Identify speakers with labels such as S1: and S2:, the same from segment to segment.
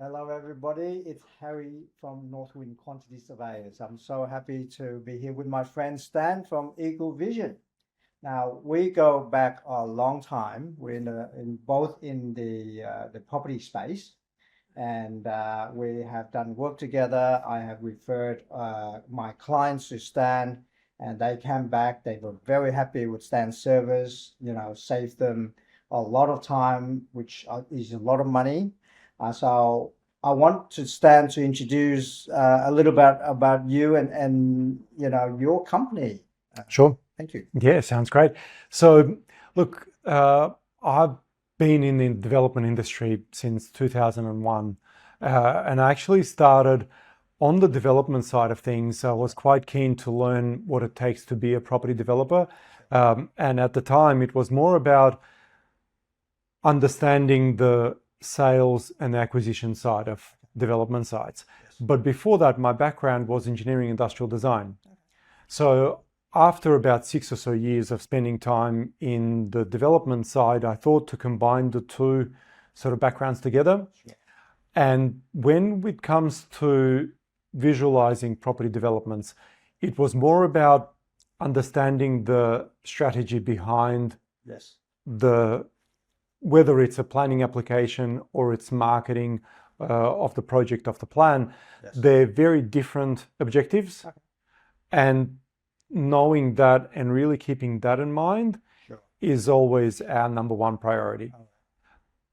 S1: Hello, everybody. It's Harry from Northwind Quantity Surveyors. I'm so happy to be here with my friend Stan from Eagle Vision. Now, we go back a long time. We're both in the property space, and we have done work together. I have referred my clients to Stan, and they came back. They were very happy with Stan's service. Saved them a lot of time, which is a lot of money. So I want to Stan to introduce a little bit about you and your company.
S2: Sure.
S1: Thank you.
S2: Yeah, sounds great. So, look, I've been in the development industry since 2001, and I actually started on the development side of things. I was quite keen to learn what it takes to be a property developer, and at the time, it was more about understanding the sales and acquisition side of development sites.
S1: Yes.
S2: But before that, my background was engineering industrial design. So after about 6 or so years of spending time in the development side, I thought to combine the two sort of backgrounds together.
S1: Sure.
S2: And when it comes to visualizing property developments, it was more about understanding the strategy behind
S1: Yes.
S2: whether it's a planning application or it's marketing of the project, of the plan.
S1: Yes.
S2: They're very different objectives.
S1: Okay.
S2: And knowing that and really keeping that in mind
S1: Sure.
S2: is always our number one priority.
S1: Okay.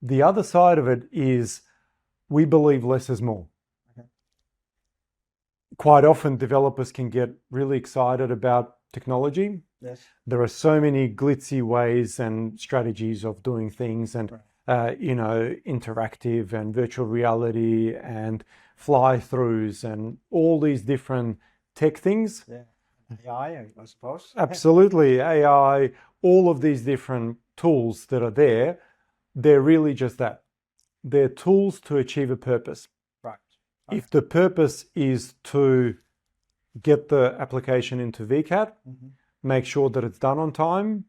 S2: The other side of it is we believe less is more.
S1: Okay.
S2: Quite often developers can get really excited about technology.
S1: Yes.
S2: There are so many glitzy ways and strategies of doing things, and
S1: Right.
S2: interactive and virtual reality and fly-throughs and all these different tech things.
S1: Yeah. AI, I suppose.
S2: Absolutely. AI, all of these different tools that are there, they're really just that. They're tools to achieve a purpose.
S1: Right.
S2: If the purpose is to get the application into VCAT,
S1: Mm-hmm.
S2: make sure that it's done on time,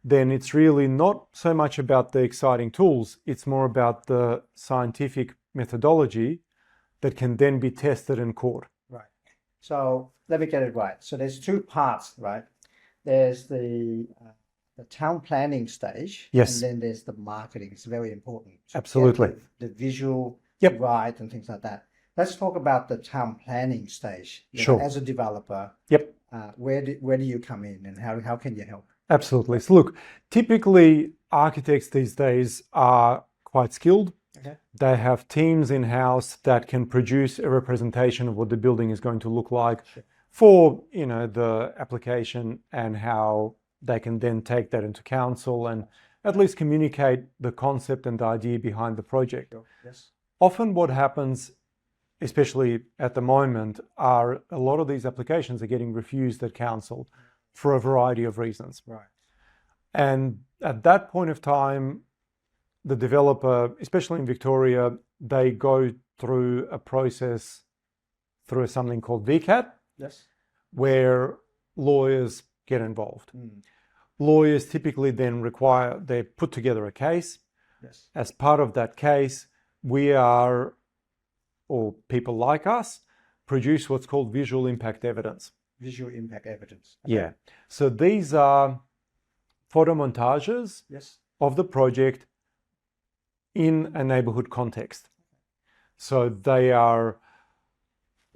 S2: then it's really not so much about the exciting tools. It's more about the scientific methodology that can then be tested in court.
S1: Right. So let me get it right. So there's two parts, right? There's the town planning stage.
S2: Yes.
S1: And then there's the marketing. It's very important. to
S2: Absolutely.
S1: get the visual
S2: Yep.
S1: right and things like that. Let's talk about the town planning stage.
S2: Sure.
S1: As a developer,
S2: Yep.
S1: where do you come in, and how can you help?
S2: Absolutely. So look, typically architects these days are quite skilled.
S1: Okay.
S2: They have teams in-house that can produce a representation of what the building is going to look like.
S1: Sure.
S2: For the application, and how they can then take that into council and at least communicate the concept and the idea behind the project.
S1: Sure. Yes.
S2: Often what happens, especially at the moment, are a lot of these applications are getting refused at council for a variety of reasons.
S1: Right.
S2: And at that point of time, the developer, especially in Victoria, they go through a process through something called VCAT,
S1: Yes.
S2: where lawyers get involved.
S1: Mm.
S2: Lawyers typically then they put together a case.
S1: Yes.
S2: As part of that case, we are, or people like us, produce what's called visual impact evidence.
S1: Visual impact evidence. Okay.
S2: Yeah. So these are photomontages
S1: Yes.
S2: of the project in a neighbourhood context. So they are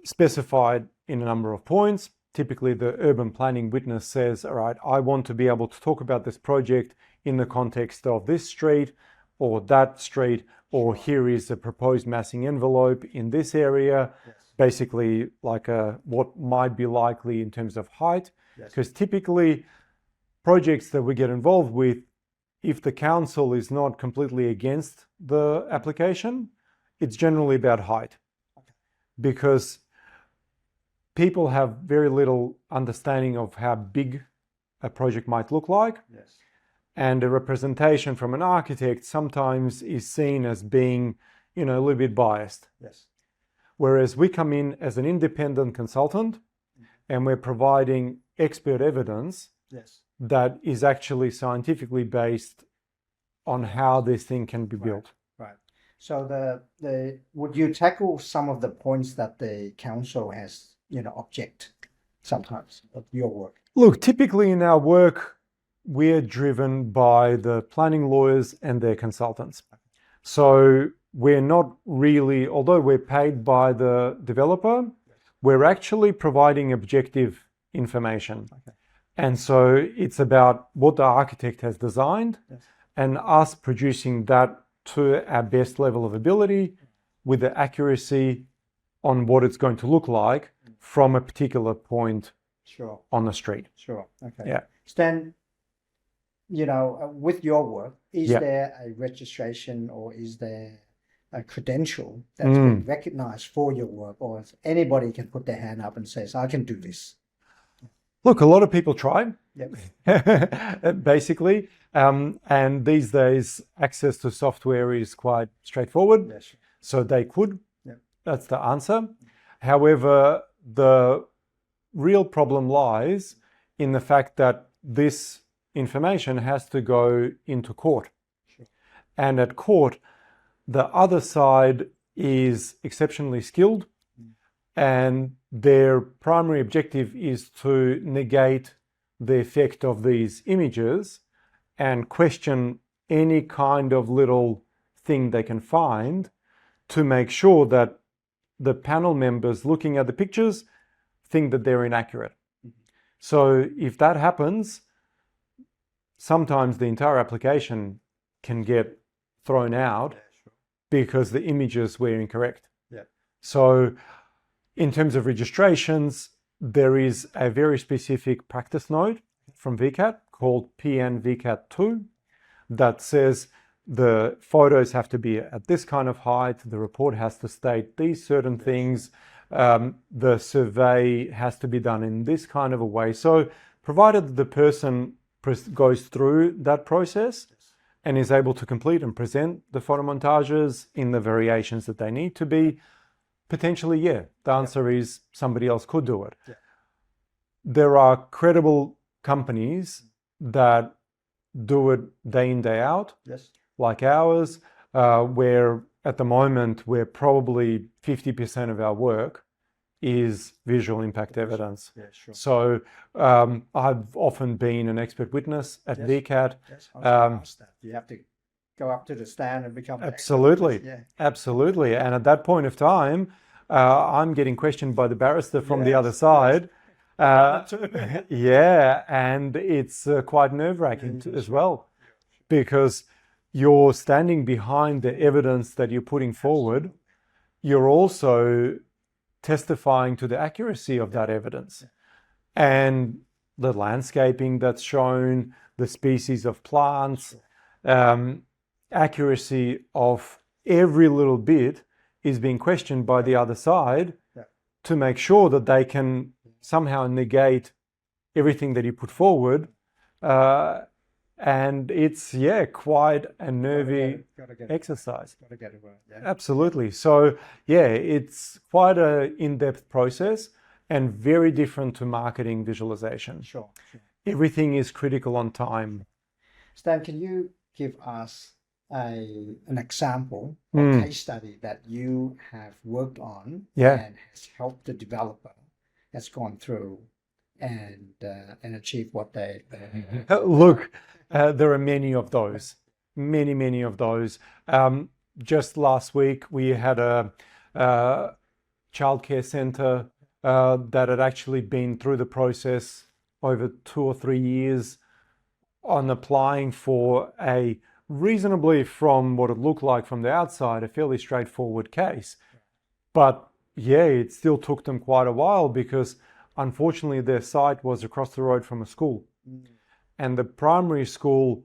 S2: specified in a number of points. Typically, the urban planning witness says, all right, I want to be able to talk about this project in the context of this street or that street, or here is a proposed massing envelope in this area.
S1: Yes.
S2: Basically like what might be likely in terms of height.
S1: Yes.
S2: Because typically projects that we get involved with, if the council is not completely against the application, it's generally about height.
S1: Okay.
S2: Because people have very little understanding of how big a project might look like.
S1: Yes.
S2: And a representation from an architect sometimes is seen as being, a little bit biased.
S1: Yes.
S2: Whereas we come in as an independent consultant and we're providing expert evidence
S1: Yes.
S2: that is actually scientifically based on how this thing can be built.
S1: Right. So would you tackle some of the points that the council has, object sometimes of your work?
S2: Look, typically in our work, we're driven by the planning lawyers and their consultants. So we're not really, although we're paid by the developer, we're actually providing objective information.
S1: Okay.
S2: And so it's about what the architect has designed and us producing that to our best level of ability with the accuracy on what it's going to look like from a particular point on the street.
S1: Sure. Okay.
S2: Yeah.
S1: Stan, with your work, is there a registration or is there a credential that's been recognized for your work, or if anybody can put their hand up and says, I can do this?
S2: Look, a lot of people try,
S1: Yep.
S2: basically. And these days, access to software is quite straightforward.
S1: Yes.
S2: So they could.
S1: Yep.
S2: That's the answer. However, the real problem lies in the fact that this information has to go into court.
S1: Sure.
S2: And at court, the other side is exceptionally skilled, and their primary objective is to negate the effect of these images and question any kind of little thing they can find to make sure that the panel members looking at the pictures think that they're inaccurate. So if that happens, sometimes the entire application can get thrown out because the images were incorrect.
S1: Yeah.
S2: So in terms of registrations, there is a very specific practice note from VCAT called PNVCAT 2 that says the photos have to be at this kind of height, the report has to state these certain things, the survey has to be done in this kind of a way. So provided the person goes through that process and is able to complete and present the photomontages in the variations that they need to be, potentially, the answer is somebody else could do it.
S1: Yeah.
S2: There are credible companies that do it day in, day out, like ours, where at the moment we're probably 50% of our work is visual impact evidence.
S1: Yeah, sure.
S2: So I've often been an expert witness at VCAT.
S1: You have to go up to the stand and become
S2: absolutely, absolutely. And at that point of time, I'm getting questioned by the barrister from the other side. And it's quite nerve-wracking as well, because you're standing behind the evidence that you're putting forward. You're also testifying to the accuracy of that evidence and the landscaping that's shown, the species of plants, accuracy of every little bit is being questioned by the other side to make sure that they can somehow negate everything that you put forward. And it's, quite a nervy exercise.
S1: Gotta get it right. Yeah.
S2: Absolutely. So, it's quite an in-depth process and very different to marketing visualization.
S1: Sure.
S2: Everything is critical on time.
S1: Stan, can you give us an example or case study that you have worked on and has helped the developer has gone through and achieved what they
S2: Look, there are many of those, many of those. Just last week, we had a childcare centre that had actually been through the process over 2 or 3 years on applying for a reasonably, from what it looked like from the outside, a fairly straightforward case. But it still took them quite a while because unfortunately their site was across the road from a school. And the primary school,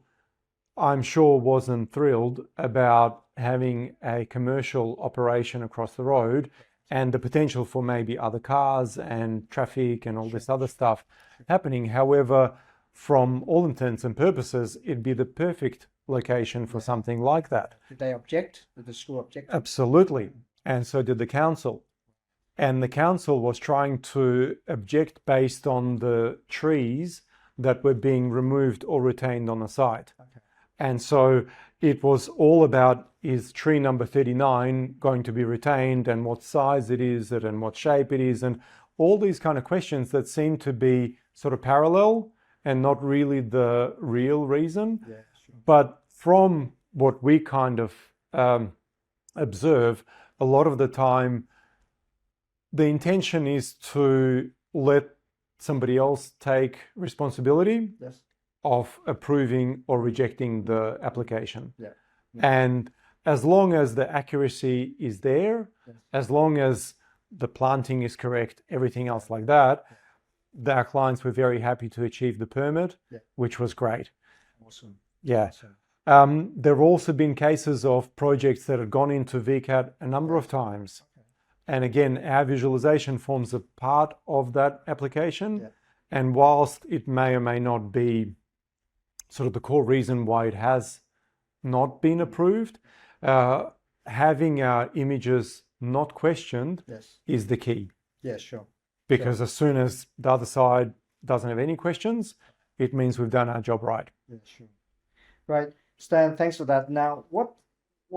S2: I'm sure, wasn't thrilled about having a commercial operation across the road and the potential for maybe other cars and traffic and all this other stuff happening. However, from all intents and purposes, it'd be the perfect location for something like that.
S1: Did they object? Did the school object?
S2: Absolutely. And so did the council. And the council was trying to object based on the trees that were being removed or retained on the site. And so it was all about, is tree number 39 going to be retained, and what size it is, and what shape it is, and all these kind of questions that seem to be sort of parallel and not really the real reason.
S1: Yeah, sure.
S2: But from what we kind of observe, a lot of the time, the intention is to let somebody else take responsibility
S1: Yes.
S2: of approving or rejecting the application.
S1: Yeah.
S2: And as long as the accuracy is there,
S1: Yes.
S2: as long as the planting is correct, everything else like that, our clients were very happy to achieve the permit,
S1: Yeah.
S2: which was great.
S1: Awesome.
S2: Yeah.
S1: Awesome.
S2: There have also been cases of projects that have gone into VCAT a number of times.
S1: Okay.
S2: And again, our visualization forms a part of that application.
S1: Yeah.
S2: And whilst it may or may not be sort of the core reason why it has not been approved, having our images not questioned
S1: Yes.
S2: is the key.
S1: Yeah, sure.
S2: Because as soon as the other side doesn't have any questions, it means we've done our job right.
S1: Yeah, sure. Right. Stan, thanks for that. Now, what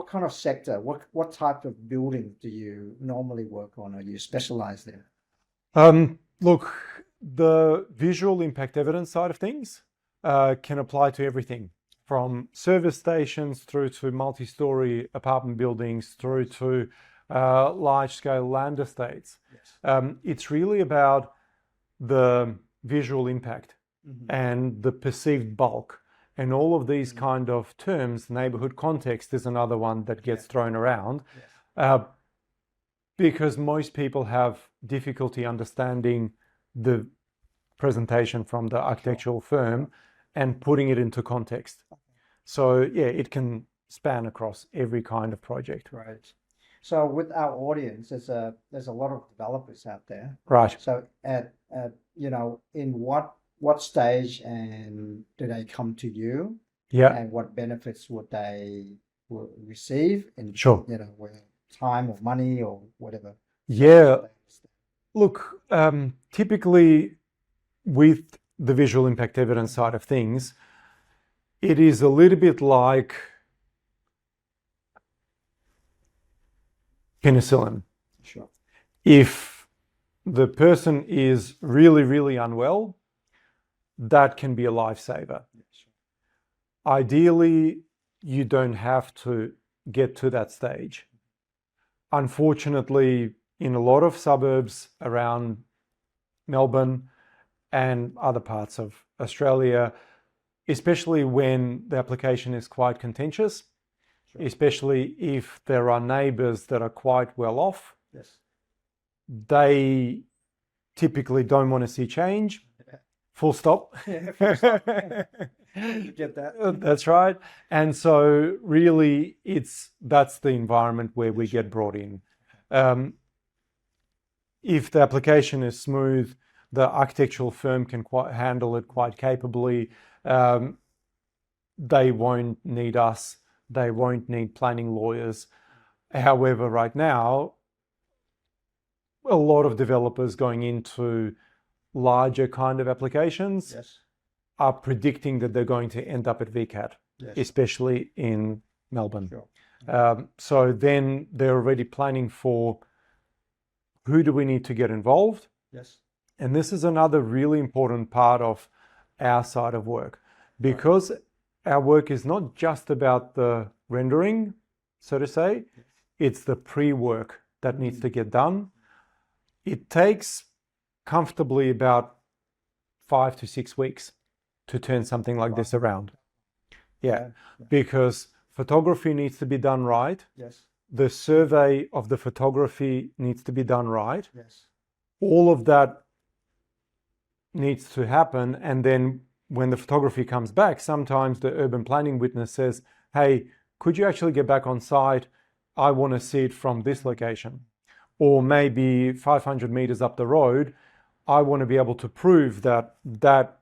S1: kind of sector, what type of building do you normally work on, or you specialize in?
S2: Look, the visual impact evidence side of things can apply to everything, from service stations through to multi-story apartment buildings through to large-scale land estates.
S1: Yes.
S2: It's really about the visual impact
S1: Mm-hmm.
S2: and the perceived bulk. And all of these kind of terms, neighbourhood context is another one that gets thrown around,
S1: Yes.
S2: because most people have difficulty understanding the presentation from the architectural firm and putting it into context. So yeah, it can span across every kind of project.
S1: Right. So with our audience, there's a lot of developers out there.
S2: Right.
S1: So at in what stage and do they come to you,
S2: Yeah.
S1: and what benefits would they receive in
S2: Sure.
S1: whether time or money or whatever?
S2: Yeah. Look, typically with the visual impact evidence side of things, it is a little bit like penicillin.
S1: Sure.
S2: If the person is really, really unwell, that can be a lifesaver.
S1: Yeah, sure.
S2: Ideally, you don't have to get to that stage. Unfortunately, in a lot of suburbs around Melbourne and other parts of Australia, especially when the application is quite contentious,
S1: Sure.
S2: especially if there are neighbours that are quite well off,
S1: Yes.
S2: they typically don't want to see change.
S1: Yeah.
S2: Full stop.
S1: Yeah, full stop. You get that?
S2: That's right. And so really that's the environment where we get brought in. If the application is smooth, the architectural firm can handle it quite capably. They won't need us. They won't need planning lawyers. However, right now, a lot of developers going into larger kind of applications
S1: Yes.
S2: are predicting that they're going to end up at VCAT,
S1: Yes.
S2: especially in Melbourne.
S1: Sure.
S2: So then they're already planning for who do we need to get involved.
S1: Yes.
S2: And this is another really important part of our side of work, because our work is not just about the rendering, so to say, it's the pre-work that needs to get done. It takes comfortably about 5 to 6 weeks to turn something like this around. Yeah, because photography needs to be done right.
S1: Yes.
S2: The survey of the photography needs to be done right.
S1: Yes.
S2: All of that needs to happen. And then when the photography comes back, sometimes the urban planning witness says, hey, could you actually get back on site? I want to see it from this location. Or maybe 500 meters up the road, I want to be able to prove that that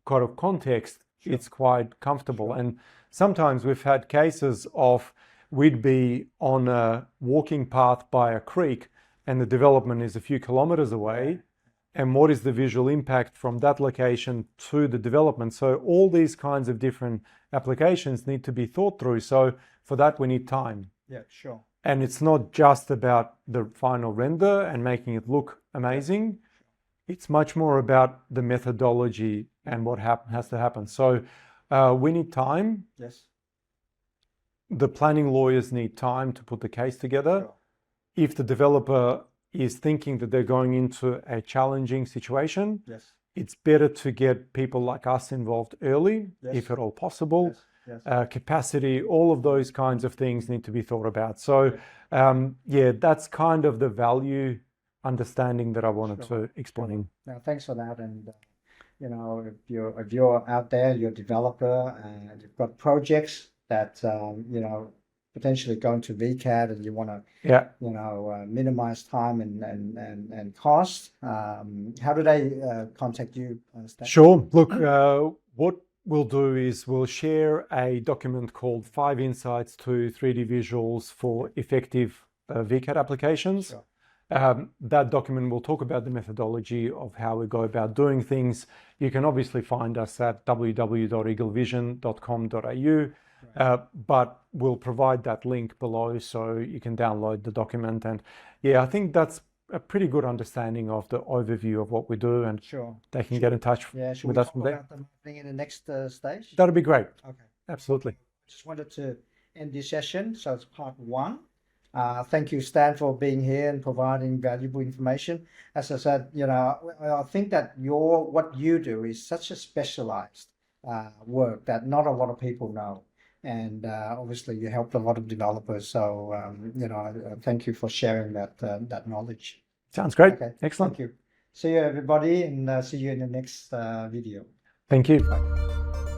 S2: kind of context,
S1: Sure.
S2: it's quite comfortable.
S1: Sure.
S2: And sometimes we've had cases of we'd be on a walking path by a creek and the development is a few kilometers away, and what is the visual impact from that location to the development. So all these kinds of different applications need to be thought through. So for that, we need time.
S1: Yeah, sure.
S2: And it's not just about the final render and making it look amazing. It's much more about the methodology and what has to happen. So we need time.
S1: Yes.
S2: The planning lawyers need time to put the case together.
S1: Sure.
S2: If the developer is thinking that they're going into a challenging situation,
S1: Yes.
S2: it's better to get people like us involved early,
S1: Yes.
S2: if at all possible.
S1: Yes. Yes.
S2: Capacity, all of those kinds of things need to be thought about. So yeah, that's kind of the value understanding that I wanted
S1: Sure.
S2: to explain.
S1: Now, thanks for that. And you know, if you're out there, you're a developer, and you've got projects that you know, potentially going to VCAT, and you want to you know, minimize time and cost, how do they contact you?
S2: Sure. Look, what we'll do is we'll share a document called 5 Insights to 3D Visuals for Effective VCAT Applications.
S1: Sure.
S2: That document will talk about the methodology of how we go about doing things. You can obviously find us at www.eaglevision.com.au, but we'll provide that link below so you can download the document. And yeah, I think that's a pretty good understanding of the overview of what we do, and
S1: Sure.
S2: they can get in touch
S1: Yeah,
S2: with us from there.
S1: about the marketing in the next stage?
S2: That'd be great.
S1: Okay.
S2: Absolutely.
S1: Just wanted to end this session, so it's part 1. Thank you, Stan, for being here and providing valuable information. As I said, you know, I think that what you do is such a specialized work that not a lot of people know. And obviously you helped a lot of developers. So, you know, thank you for sharing that knowledge.
S2: Sounds great.
S1: Okay.
S2: Excellent.
S1: Thank you. See you, everybody, and see you in the next video.
S2: Thank you.
S1: Bye.